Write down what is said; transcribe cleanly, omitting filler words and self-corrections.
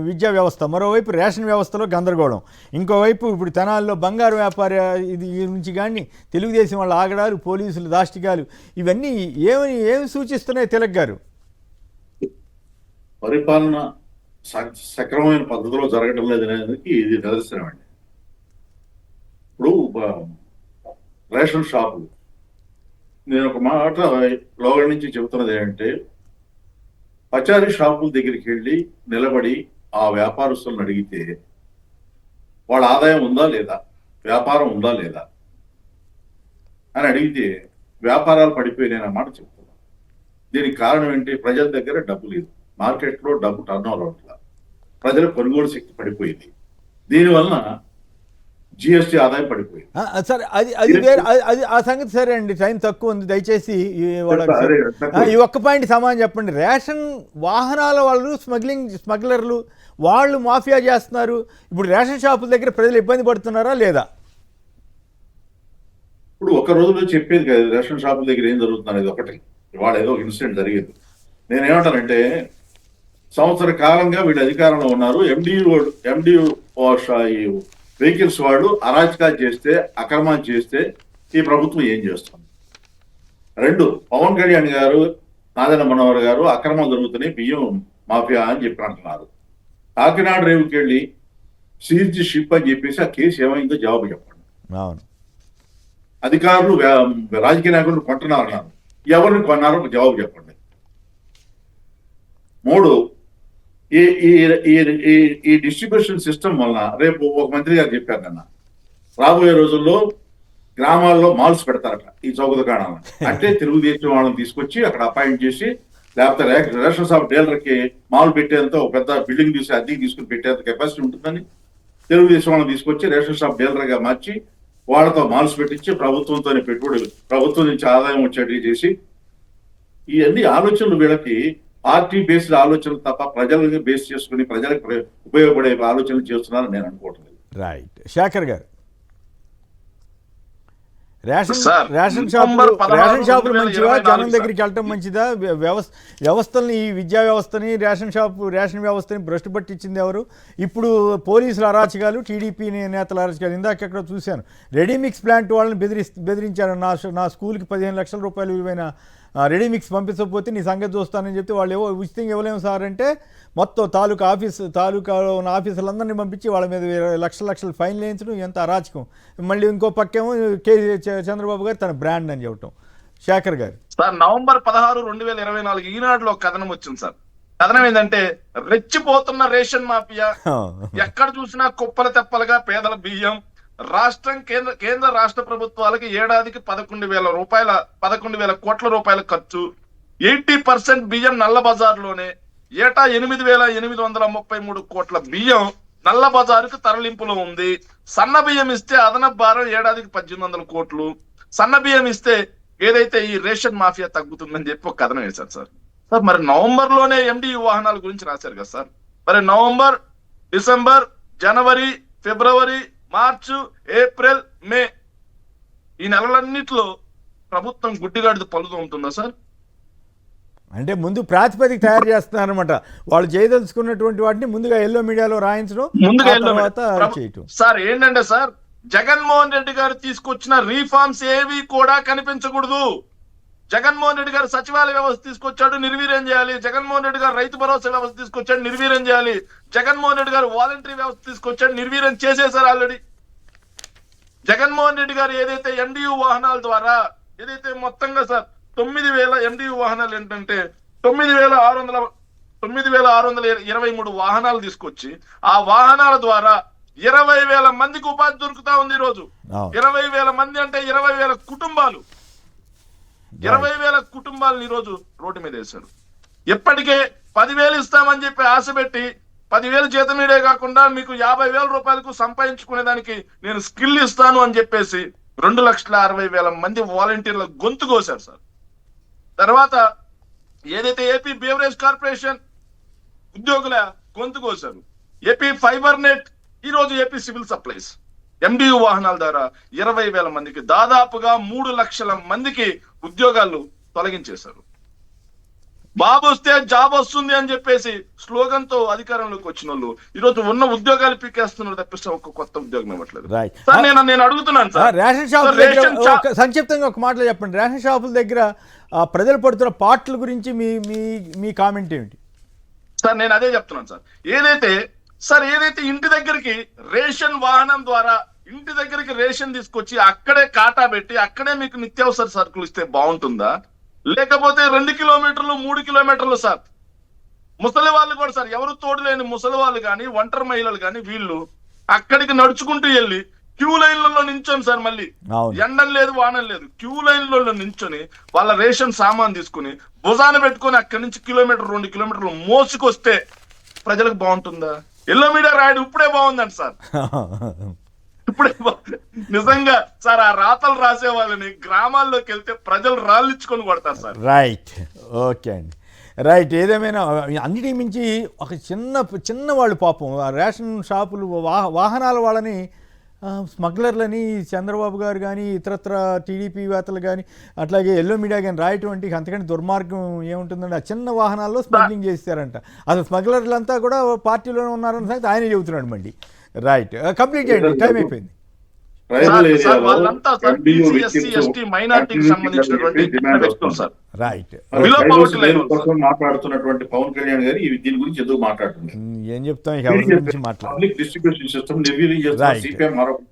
విద్యా వ్యవస్థ, మరోవైపు రేషన్ వ్యవస్థలో గందరగోళం, ఇంకోవైపు ఇప్పుడు తెనాల్లో బంగారు వ్యాపార ఇది నుంచి కానీ తెలుగుదేశం వాళ్ళ ఆగడాలు, పోలీసులు దాష్టికాలు, ఇవన్నీ ఏమి సూచిస్తున్నాయి తిలక్ గారు? పరిపాలన సక్రమమైన పద్ధతిలో జరగడం లేదనేది ఇది నిదర్శనం అండి. ఇప్పుడు రేషన్ షాపులు, నేను ఒక మాట లోగడ నుంచి చెబుతున్నది ఏంటంటే, పచారీ షాపుల దగ్గరికి వెళ్ళి నిలబడి ఆ వ్యాపారస్తులను అడిగితే వాళ్ళ ఆదాయం ఉందా లేదా, వ్యాపారం ఉందా లేదా అని అడిగితే వ్యాపారాలు పడిపోయినాయి మాట చెప్తున్నా. దీనికి కారణం ఏంటి? ప్రజల దగ్గర డబ్బు లేదు, మార్కెట్లో డబ్బు టర్న్ ఓవర్ అవ్వట్ల, ప్రజల కొనుగోలు శక్తి పడిపోయింది, దీనివలన జిఎస్టీ ఆదాయం పడిపోయింది. సరే, అది వేరే, అది ఆ సంగతి సరే అండి, టైం తక్కువ ఉంది, దయచేసి ఈ ఒక్క పాయింట్ సమాధానం చెప్పండి. రేషన్ వాహనాల వాళ్ళు స్మగ్లర్లు వాళ్ళు మాఫియా చేస్తున్నారు, ఇప్పుడు రేషన్ షాపుల దగ్గర ప్రజలు ఇబ్బంది పడుతున్నారా లేదా? ఇప్పుడు ఒక రోజులో చెప్పేది కదా రేషన్ షాపుల దగ్గర ఏం జరుగుతుంది అనేది ఒకటి. ఇవాళ ఏదో ఇన్సిడెంట్ జరిగింది. నేనేమంటానంటే, సంవత్సర కాలంగా వీళ్ళు అధికారంలో ఉన్నారు, ఎండియు వెహికల్స్ వాళ్ళు అరాచకాలు చేస్తే, అక్రమాలు చేస్తే ఈ ప్రభుత్వం ఏం చేస్తుంది? రెండు, పవన్ కళ్యాణ్ గారు, నాదెండ్ల మనోహర్ గారు అక్రమాలు జరుగుతున్నాయి, బియ్యం మాఫియా అని చెప్పి అంటున్నారు. కాకినాడ రేవుకి వెళ్ళి సీజ్ షిప్ అని చెప్పేసి ఆ కేసు ఏమైందో జవాబు చెప్పండి. అధికారులు రాజకీయ నాయకులు కొంటున్నారన్నారు, ఎవరిని కొన్నారో జవాబు చెప్పండి. మూడు, ఈ డిస్ట్రిబ్యూషన్ సిస్టమ్ వలన రేపు ఒక మంత్రి గారు చెప్పారు కన్నా, రాబోయే రోజుల్లో గ్రామాల్లో మాల్స్ పెడతారట ఈ చౌక దుకాణాలను. అంటే తెలుగుదేశం వాళ్ళని తీసుకొచ్చి అక్కడ అపాయింట్ చేసి, లేకపోతే రేషన్ షాప్ డీలర్కి మాల్ పెట్టేంత ఒక పెద్ద బిల్డింగ్ తీసి అద్దెకి తీసుకుని పెట్టేంత కెపాసిటీ ఉంటుందని తెలుగుదేశం వాళ్ళని తీసుకొచ్చి రేషన్ షాప్ డీలర్గా మార్చి వాళ్ళతో మాల్స్ పెట్టించి ప్రభుత్వంతోనే పెట్టుబడి, ప్రభుత్వం నుంచి ఆదాయం వచ్చేటివి చేసి, ఇవన్నీ ఆలోచనలు వీళ్ళకి పార్టీ బేస్డ్ ఆలోచనలు తప్ప ప్రజలకు బేస్ చేసుకుని ప్రజలకు ఉపయోగపడే ఆలోచనలు చేస్తున్నారని నేను అనుకోవట్లేదు. రైట్. శేఖర్ గారు, రేషన్ షాపులు మంచివా, జనం దగ్గరికి వెళ్ళటం మంచిదా? వ్యవస్థల్ని, ఈ విద్యా వ్యవస్థని, రేషన్ వ్యవస్థని భ్రష్టు పట్టించింది ఎవరు? ఇప్పుడు పోలీసుల అరాచకాలు, టీడీపీ నేతల అరాచకాలు. ఇందాక ఎక్కడ చూశాను, రెడీమిక్స్ ప్లాంట్ వాళ్ళని బెదిరించారు. నా స్కూల్కి 15 లక్షల రూపాయలు విలువైన రెడీమిక్స్ పంపించకపోతే నీ సంగతి చూస్తానని చెప్తే వాళ్ళు ఉచితంగా ఇవ్వలేము సార్ అంటే మొత్తం తాలూకాలో ఉన్న ఆఫీసులందరినీ పంపించి వాళ్ళ మీద లక్షల ఫైన్లు వేయించడం, ఎంత అరాచకం. మళ్ళీ ఇంకో పక్కేమో చంద్రబాబు గారు తన బ్రాండ్ అని చెప్పటం. శేఖర్ గారు, సార్ నవంబర్ 16, 2024 ఈనాడులో కథనం వచ్చింది సార్. కథనం ఏంటంటే, రెచ్చిపోతున్న రేషన్ మాఫియా, ఎక్కడ చూసినా కుప్పల తెప్పలుగా పేదల బియ్యం, కేంద్ర రాష్ట్ర ప్రభుత్వాలకి ఏడాదికి 11,000 కోట్ల రూపాయల ఖర్చు, 80% బియ్యం నల్ల బజార్లోనే, ఏటా 8,833 కోట్ల బియ్యం నల్ల బజారుకు తరలింపులో ఉంది. సన్న బియ్యం ఇస్తే అదనపు భారం ఏడాదికి 1,800 కోట్లు. సన్న బియ్యం ఇస్తే ఏదైతే ఈ రేషన్ మాఫియా తగ్గుతుందని చెప్పి ఒక కథనం వేశారు సార్. మరి నవంబర్ లోనే ఎండియు వాహనాల గురించి రాశారు కదా సార్. మరి నవంబర్, డిసెంబర్, జనవరి, ఫిబ్రవరి, మార్చు, ఏప్రిల్, మే, ఈ నెలలన్నిట్లో ప్రభుత్వం గుడ్డిగాడిది పలుతూ ఉంటుందా సార్? అంటే ముందు ప్రాతిపదిక తయారు చేస్తున్నారనమాట. వాళ్ళు చేయదలుచుకున్నటువంటి వాటిని ముందుగా ఎల్లో మీడియాలో రాయించడం, సార్ ఏంటంటే సార్, జగన్మోహన్ రెడ్డి గారు తీసుకొచ్చిన రీఫార్మ్స్ ఏవి కూడా కనిపించకూడదు. జగన్మోహన్ రెడ్డి గారు సచివాలయ వ్యవస్థ తీసుకొచ్చాడు, నిర్వీర్యం చేయాలి. జగన్మోహన్ రెడ్డి గారు రైతు భరోసా వ్యవస్థ తీసుకొచ్చాడు, నిర్వీర్యం చేయాలి. జగన్మోహన్ రెడ్డి గారు వాలంటరీ వ్యవస్థ తీసుకొచ్చాడు, నిర్వీర్యం చేసేసారు ఆల్రెడీ. జగన్మోహన్ రెడ్డి గారు ఏదైతే ఎండియు వాహనాల ద్వారా ఏదైతే మొత్తంగా సార్ 9,000 ఎండియు వాహనాలు ఏంటంటే 9,623 వాహనాలు తీసుకొచ్చి, ఆ వాహనాల ద్వారా 20,000 మందికి ఉపాధి దొరుకుతా ఉంది ఈ రోజు. 20,000 మంది అంటే 20,000 కుటుంబాలు, 20,000 కుటుంబాలను ఈ రోజు రోడ్డు మీద వేశారు. ఎప్పటికే 10,000 ఇస్తామని చెప్పి ఆశ పెట్టి 10,000 జీతమీడే కాకుండా మీకు 50,000 రూపాయలకు సంపాదించుకునేదానికి నేను స్కిల్ ఇస్తాను అని చెప్పేసి 2,60,000 మంది వాలంటీర్ల గొంతు కోశారు సార్. తర్వాత ఏదైతే ఏపీ బేవరేజ్ కార్పొరేషన్ ఉద్యోగుల గొంతు కోశారు, ఏపీ ఫైబర్ నెట్, ఈ రోజు ఏపీ సివిల్ సప్లైస్, ఎండియు వాహనాల ద్వారా 20,000 మందికి, దాదాపుగా 3 లక్షల మందికి ఉద్యోగాలు తొలగించేశారు. బాబు వస్తే జాబ్ వస్తుంది అని చెప్పేసి స్లోగన్ తో అధికారంలోకి వచ్చిన వాళ్ళు ఈరోజు ఉన్న ఉద్యోగాలు పీకేస్తున్నారు తప్పిస్తే ఒక్క కొత్త ఉద్యోగం ఇవ్వట్లేదు. రైట్. సార్ నేను అడుగుతున్నాను sir, ration shop ration shop సంక్షిప్తంగా ఒక మాటలో చెప్పండి. రేషన్ షాపుల దగ్గర ప్రజలు పడుతున్న పాటల గురించి మీ మీ మీ కామెంట్ ఏమిటి? సార్ నేను అదే చెప్తున్నాను సార్, ఏదైతే ఇంటి దగ్గరికి రేషన్ వాహనం ద్వారా ఇంటి దగ్గరికి రేషన్ తీసుకొచ్చి అక్కడే కాటా పెట్టి అక్కడే మీకు నిత్యావసర సరుకులు ఇస్తే బాగుంటుందా, లేకపోతే 2 కిలోమీటర్లు 3 కిలోమీటర్లు సార్ ముసలి వాళ్ళు కూడా సార్, ఎవరు తోడు లేని ముసలి వాళ్ళు కానీ ఒంటరి మహిళలు కానీ వీళ్ళు అక్కడికి నడుచుకుంటూ వెళ్ళి క్యూ లైన్లలో నించొని సార్, మళ్ళీ ఎండం లేదు వానం లేదు, క్యూ లైన్లలో నించొని వాళ్ళ రేషన్ సామాన్ తీసుకుని భుజాన పెట్టుకొని అక్కడి నుంచి 2 కిలోమీటర్లు మోసుకొస్తే ప్రజలకు బాగుంటుందా? ఎల్లో మీడియా రాయడం ఇప్పుడే బాగుందండి సార్, ఇప్పుడే నిజంగా సార్ ఆ రాతలు రాసే వాళ్ళని గ్రామాల్లోకి వెళ్తే ప్రజలు రాళ్ళిచ్చుకొని కొడతారు సార్. రైట్, ఓకే అండి, రైట్. ఏదేమైనా అన్నిటి మించి ఒక చిన్న వాళ్ళు పాపం ఆ రేషన్ షాపులు వాహనాల వాళ్ళని స్మగ్లర్లని చంద్రబాబు గారు కానీ ఇతరత్ర టీడీపీ వేత్తలు కానీ అట్లాగే ఎల్లో మీడియా కానీ రాయటువంటి అంతకంటే దుర్మార్గం ఏముంటుందండి? ఆ చిన్న వాహనాల్లో స్మగ్లింగ్ చేస్తారంట. అసలు స్మగ్లర్లంతా కూడా పార్టీలోనే ఉన్నారన్న సంగతి ఆయనే చెబుతున్నాడు మళ్ళీ. రైట్, కంప్లీట్ చేయండి, టైం అయిపోయింది. వాళ్ళంతా మైనారిటీకి సంబంధించినటువంటి వ్యక్తులు సార్. రైట్, మాట్లాడుతున్నటువంటి పవన్ కళ్యాణ్ గారు దీని గురించి ఎందుకు మాట్లాడుతున్నారు? ఏం చెప్తాం, ఎవరి గురించి మాట్లాడాలి? పబ్లిక్ డిస్ట్రిబ్యూషన్ సిస్టమ్ నిర్వీర్యం చేస్తున్న సిపిఎం ఆరోపణ